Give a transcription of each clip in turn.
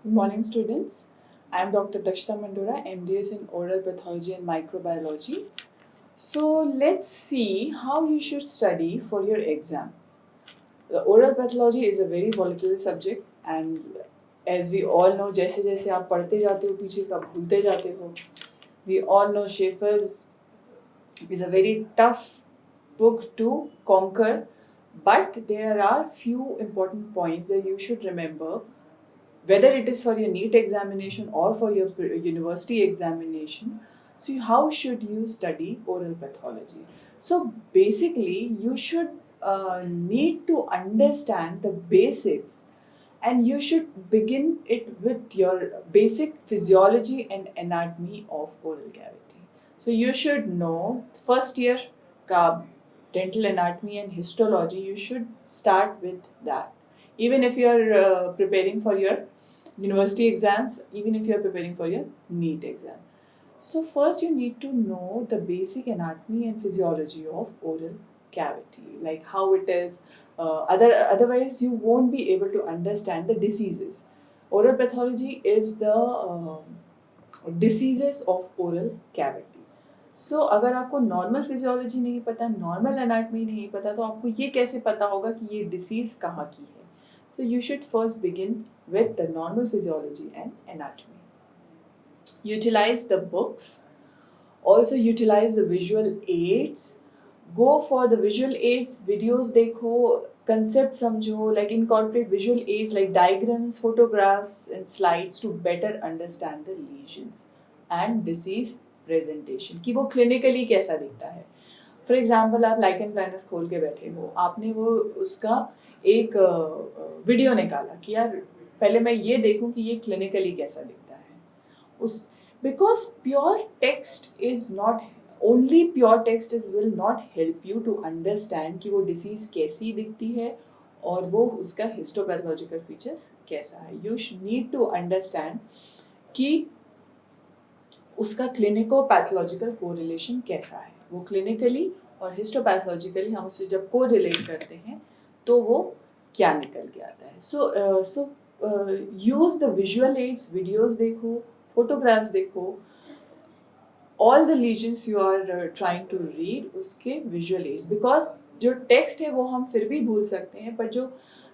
Good morning, students. I am Dr. Dakshita Mandora, MDS in Oral Pathology and Microbiology. So, let's see how you should study for your exam. The oral pathology is a very volatile subject, and as we all know, जैसे जैसे आप पढ़ते जाते हो पीछे का भूलते जाते हो. We all know Schaeffer's is a very tough book to conquer, but there are few important points that you should remember, whether it is for your NEET examination or for your university examination. So, how should you study oral pathology? So, basically, you should need to understand the basics, and you should begin it with your basic physiology and anatomy of oral cavity. So, you should know first year ka dental anatomy and histology, you should start with that. Even if you are preparing for your university exams, even if you are preparing for your NEET exam. So first you need to know the basic anatomy and physiology of oral cavity, like how it is. Otherwise you won't be able to understand the diseases. Oral pathology is the diseases of oral cavity. सो अगर आपको normal physiology नहीं पता, normal anatomy नहीं पता, तो आपको ये कैसे पता होगा कि ये डिसीज कहाँ की है? So you should first begin with the normal physiology and anatomy. Utilize the books, also utilize the visual aids. Go for the visual aids, videos देखो, concept समझो, like incorporate visual aids like diagrams, photographs and slides to better understand the lesions and disease presentation, कि वो clinically कैसा दिखता है. For example आप lichen प्लानस खोल के बैठे हो, आपने वो उसका एक वीडियो निकाला कि यार पहले मैं ये देखूं कि ये क्लिनिकली कैसा दिखता है. उस because pure text is not only pure text is will not help you to understand कि वो डिसीज कैसी दिखती है और वो उसका हिस्टोपैथोलॉजिकल फीचर्स कैसा है. यू नीड टू अंडरस्टैंड कि उसका क्लिनिको-पैथोलॉजिकल कोरिलेशन कैसा है. वो क्लिनिकली और हिस्टोपैथोलॉजिकली हम उससे जब कोरिलेट करते हैं तो वो क्या निकल के आता है. So use the visual aids, videos देखो, फोटोग्राफ्स देखो. All the lessons you are trying to read, उसके विजुअल एड्स, बिकॉज जो टेक्स्ट है वो हम फिर भी भूल सकते हैं, पर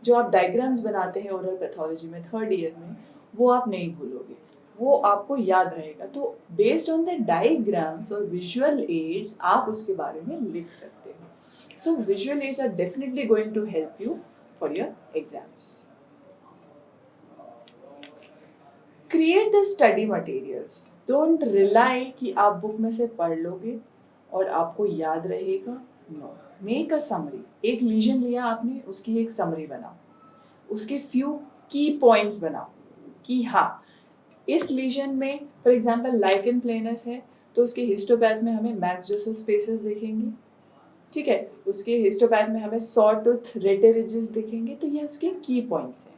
जो आप डायग्राम्स बनाते हैं ओरल पैथोलॉजी में थर्ड ईयर में, वो आप नहीं भूलोगे, वो आपको याद रहेगा. तो बेस्ड ऑन द डायग्राम्स और विजुअल एड्स आप उसके बारे में लिख सकते हो. So visual aids are definitely going to help you for your exams. Create the study materials. Don't rely कि आप बुक में से पढ़ लोगे और आपको याद रहेगा. No, make a summary. एक लीजन लिया आपने, उसकी एक समरी बनाओ, उसके फ्यू की पॉइंट्स बनाओ कि हाँ इस लीजन में फॉर एग्जांपल लाइकन प्लेनस है तो उसके हिस्टोपैथ में हमें मैक्स जोसेफ स्पेसेस दिखेंगे, ठीक है, उसके हिस्टोपैथ में हमें सॉ टूथ रेटेरिजेस दिखेंगे. तो ये उसके की पॉइंट्स हैं.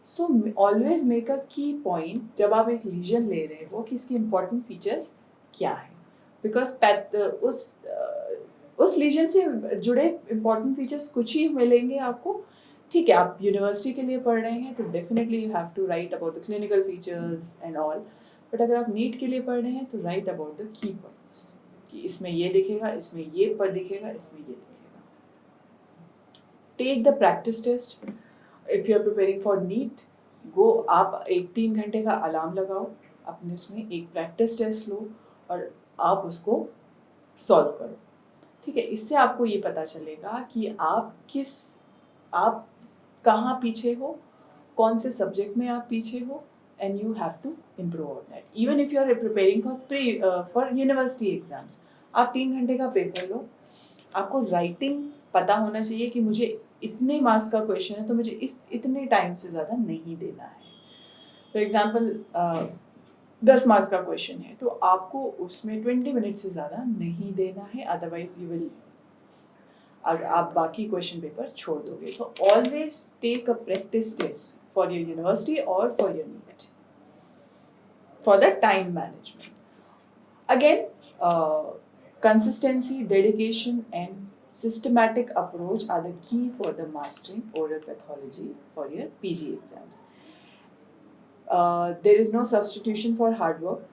सो ऑलवेज मेक अ की पॉइंट जब आप एक लीजन ले रहे हो कि इसके इंपॉर्टेंट फीचर्स क्या है, बिकॉज उस लीजन से जुड़े इंपॉर्टेंट फीचर्स कुछ ही मिलेंगे आपको. ठीक है, आप यूनिवर्सिटी के लिए पढ़ रहे हैं तो definitely you have to write about the clinical features and all. But अगर आप नीट के लिए पढ़ रहे हैं तो write about the key points कि इसमें ये दिखेगा, इसमें ये पद दिखेगा, इसमें ये दिखेगा. Take the practice test. If you are preparing for NEET, go, आप एक 3 घंटे का अलार्म लगाओ, अपने उसमें एक प्रैक्टिस टेस्ट लो और आप उसको सॉल्व करो. ठीक है, इससे आपको ये पता चलेगा कि आप कहाँ पीछे हो, कौन से सब्जेक्ट में आप पीछे हो, and you have to improve on that. Even if you are preparing for university exams, आप 3 घंटे का पेपर लो, आपको राइटिंग पता होना चाहिए कि मुझे इतने मार्क्स का क्वेश्चन है तो मुझे इतने टाइम से ज़्यादा नहीं देना है. फॉर एग्जाम्पल 10 मार्क्स का क्वेश्चन है तो आपको उसमें 20 मिनट से ज़्यादा नहीं देना है, अदरवाइज यू विल, आप बाकी क्वेश्चन पेपर छोड़ दोगे. तो always take a practice test for your university और for your NEET for the time management. Again, consistency, dedication and systematic approach are the key for the mastering oral pathology for your PG exams. There is no substitution for hard work.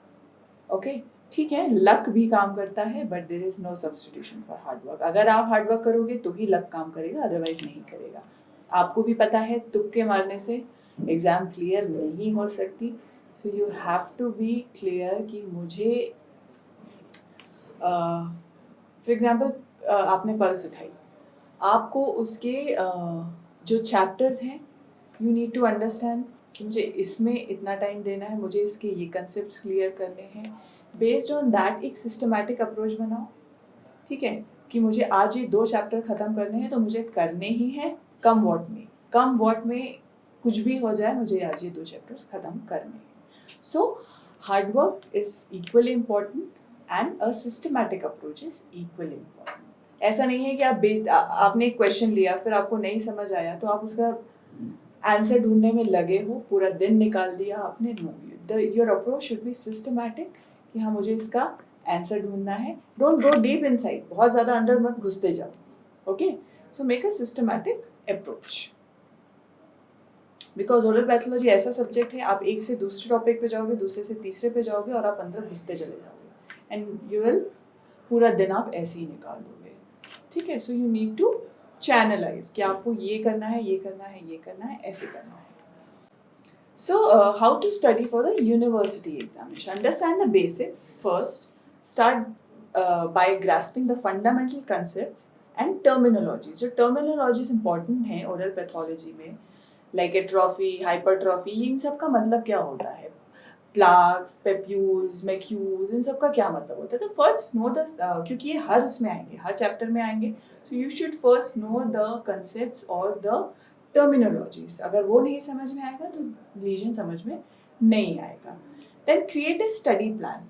Okay, ठीक है, luck भी काम करता है, but there is no substitution for hard work. अगर आप hard work करोगे तो ही लक काम करेगा, अदरवाइज नहीं करेगा. आपको भी पता है तुक्के मारने से एग्जाम क्लियर नहीं हो सकती. So you have to be clear कि मुझे फॉर एग्जाम्पल आपने पर्स उठाई, आपको उसके जो चैप्टर्स हैं यू नीड टू अंडरस्टैंड कि मुझे इसमें इतना टाइम देना है, मुझे इसके ये कंसेप्ट क्लियर करने हैं. बेस्ड ऑन दैट एक सिस्टमैटिक अप्रोच बनाओ. ठीक है, कि मुझे आज ये 2 चैप्टर ख़त्म करने हैं तो मुझे करने ही हैं, कम वॉट में कुछ भी हो जाए, मुझे आज ये 2 चैप्टर्स ख़त्म करने हैं. So hard work is equally important and a systematic approach is equally important. ऐसा नहीं है कि आपने एक क्वेश्चन लिया, फिर आपको नहीं समझ आया तो आप उसका आंसर ढूंढने में लगे हो, पूरा दिन निकाल दिया आपने. No, your approach should be systematic कि हाँ मुझे इसका आंसर ढूंढना है. डोंट गो डीप इनसाइड, बहुत ज़्यादा अंदर मत घुसते जाओ. Okay, so make a systematic approach. Because oral pathology ऐसा सब्जेक्ट है, आप एक से दूसरे टॉपिक पे जाओगे, दूसरे से तीसरे पे जाओगे और आप अंदर घुसते चले जाओगे एंड यू विल पूरा दिन आप ऐसे ही निकाल दोगे. ठीक है, so you need to channelize कि आपको ये करना है, ये करना है, ये करना है, ऐसे करना है. So, how to study for the university examination? Understand the basics first. Start by grasping the fundamental concepts and terminology. जो terminologies important हैं oral pathology में, like atrophy, hypertrophy, इन सब का मतलब क्या होता है? Plaques, papules, macules, इन सब का क्या मतलब होता है? तो first know the क्योंकि ये हर उसमें आएंगे, हर chapter में आएंगे, so you should first know the concepts or the terminologies. अगर वो नहीं समझ में आएगा तो lesion समझ में नहीं आएगा. Then create a study plan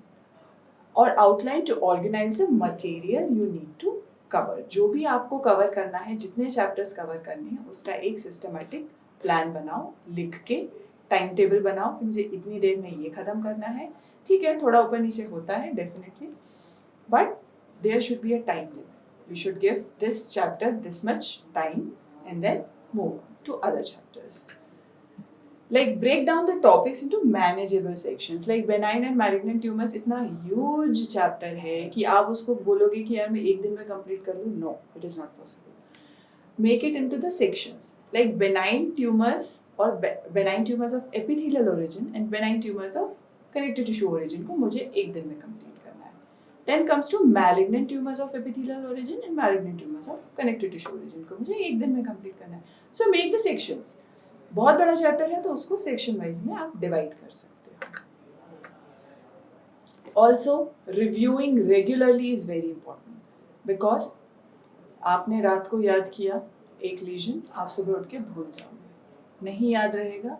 or outline to organize the material you need to cover. जो भी आपको cover करना है, जितने chapters cover करने हैं, उसका एक systematic plan बनाओ, लिख के टाइम टेबल बनाओ कि मुझे इतनी देर में ये खत्म करना है. ठीक है, थोड़ा ऊपर नीचे होता है definitely, but there should be a time limit. We should give this chapter this much time and then move on to other chapters. Like break down the topics into manageable sections. Like benign and malignant tumors इतना huge chapter है कि आप उसको बोलोगे कि यार मैं एक दिन में complete कर लूँ. No, it is not possible. Make it into the sections. Like benign tumors or benign tumors of epithelial origin and benign tumors of connective tissue origin को मुझे एक दिन में complete करना है. Then comes to malignant tumors of epithelial origin and malignant tumors of connective tissue origin को मुझे एक दिन में complete करना है. So make the sections. बहुत बड़ा चैप्टर है तो उसको सेक्शन वाइज में आप डिवाइड कर सकते हो. Also reviewing regularly is very important, because आपने रात को याद किया एक लीजन, आप सुबह उठ के भूल जाओगे, नहीं याद रहेगा.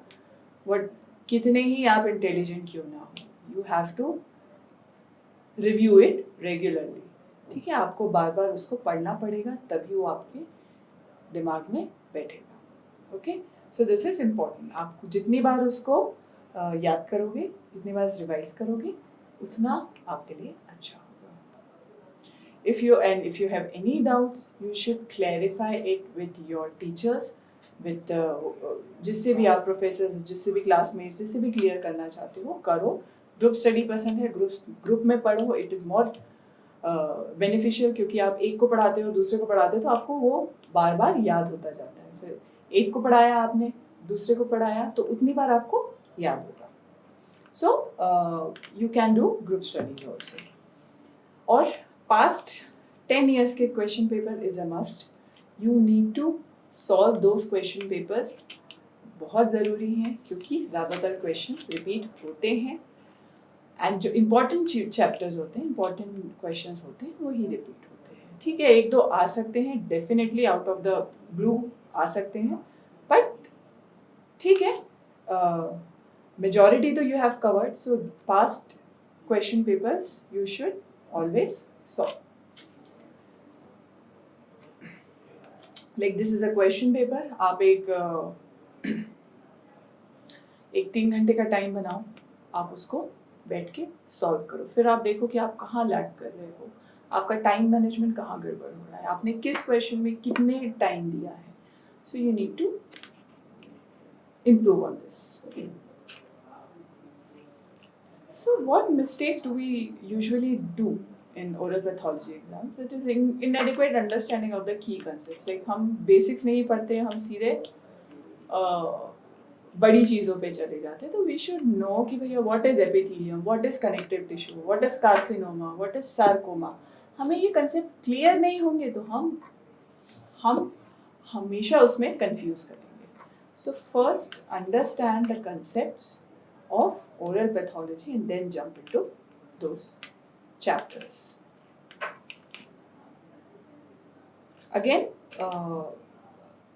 वट कितने ही आप इंटेलिजेंट क्यों ना हो, you have to review it regularly. ठीक है, आपको बार बार उसको पढ़ना पड़ेगा, तभी वो आपके दिमाग में बैठेगा. Okay, so this is important. आप जितनी बार उसको याद करोगे, जितनी बार रिवाइज करोगे, उतना आपके लिए अच्छा होगा. If you have any doubts, you should clarify it with your teachers, with जिससे भी आप प्रोफेसर्स, जिससे भी क्लासमेट्स, जिससे भी क्लियर करना चाहते हो करो. ग्रुप स्टडी पसंद है, ग्रुप में पढ़ो. इट इज़ मोर बेनिफिशियल, क्योंकि आप एक को पढ़ाते हो, दूसरे को पढ़ाते हो, तो आपको वो बार बार याद होता जाता है. फिर एक को पढ़ाया आपने, दूसरे को पढ़ाया, तो उतनी बार आपको याद होगा. So you can do group studies also. और पास्ट 10 years के question paper is a must. You need to solve those question papers. बहुत ज़रूरी हैं क्योंकि ज़्यादातर क्वेश्चंस रिपीट होते हैं एंड जो इम्पॉर्टेंट चैप्टर्स होते हैं, इम्पॉर्टेंट क्वेश्चंस होते हैं, वही रिपीट होते हैं. ठीक है, एक दो आ सकते हैं, definitely out of the blue आ सकते हैं, बट ठीक है, मेजॉरिटी तो you have covered. So past question papers you should always solve. Like this is a question paper. आप एक 3 घंटे का टाइम बनाओ, आप उसको बैठ के सॉल्व करो. फिर आप देखो कि आप कहाँ लैग कर रहे हो, आपका टाइम मैनेजमेंट कहाँ गड़बड़ हो रहा है, आपने किस क्वेश्चन में कितने टाइम दिया है. So you need to improve on this. So what mistakes do we usually do in oral pathology exams? It is inadequate understanding of the key concepts. Like हम basics नहीं पढ़ते, हम सीधे बड़ी चीज़ों पे चले जाते हैं. तो we should know कि भैया what is epithelium, what is connective tissue, what is carcinoma, what is sarcoma. हमें ये concept clear नहीं होंगे तो हम हमेशा उसमें confuse करेंगे. So first understand the concepts of oral pathology and then jump into those chapters. Again,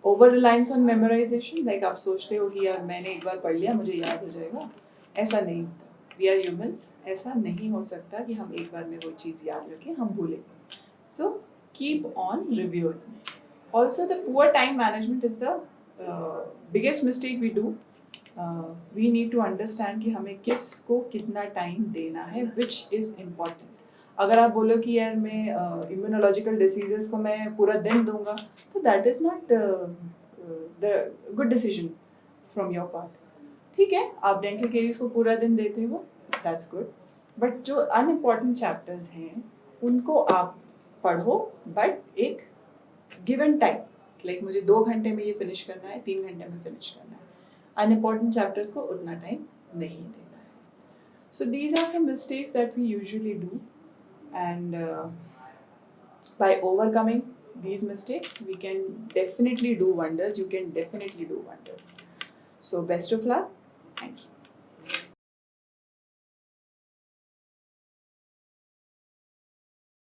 over reliance on memorization, like आप सोचते हो कि यार मैंने एक बार पढ़ लिया मुझे याद हो जाएगा, ऐसा नहीं होता. We are humans, ऐसा नहीं हो सकता कि हम एक बार में वो चीज़ याद रखें, हम भूलेंगे. So keep on reviewing. Also, the poor time management is the biggest mistake we do. We need to understand कि हमें किसको कितना टाइम देना है, which is important. अगर आप बोलो कि यार मैं इम्यूनोलॉजिकल डिसीजेस को मैं पूरा दिन दूंगा तो that is not the good decision from your part. ठीक है, आप डेंटल केरीज को पूरा दिन देते हो, दैट्स गुड, बट जो अनइम्पॉर्टेंट चैप्टर्स हैं उनको आप पढ़ो, बट एक गिवन टाइम, लाइक मुझे 2 घंटे में ये फिनिश करना है, 3 घंटे में फिनिश करना है. अनइम्पॉर्टेंट चैप्टर्स को उतना टाइम नहीं देना है. So these are some mistakes that we usually do, and by overcoming these mistakes we can definitely do wonders. You can definitely do wonders. So best of luck. Thank you.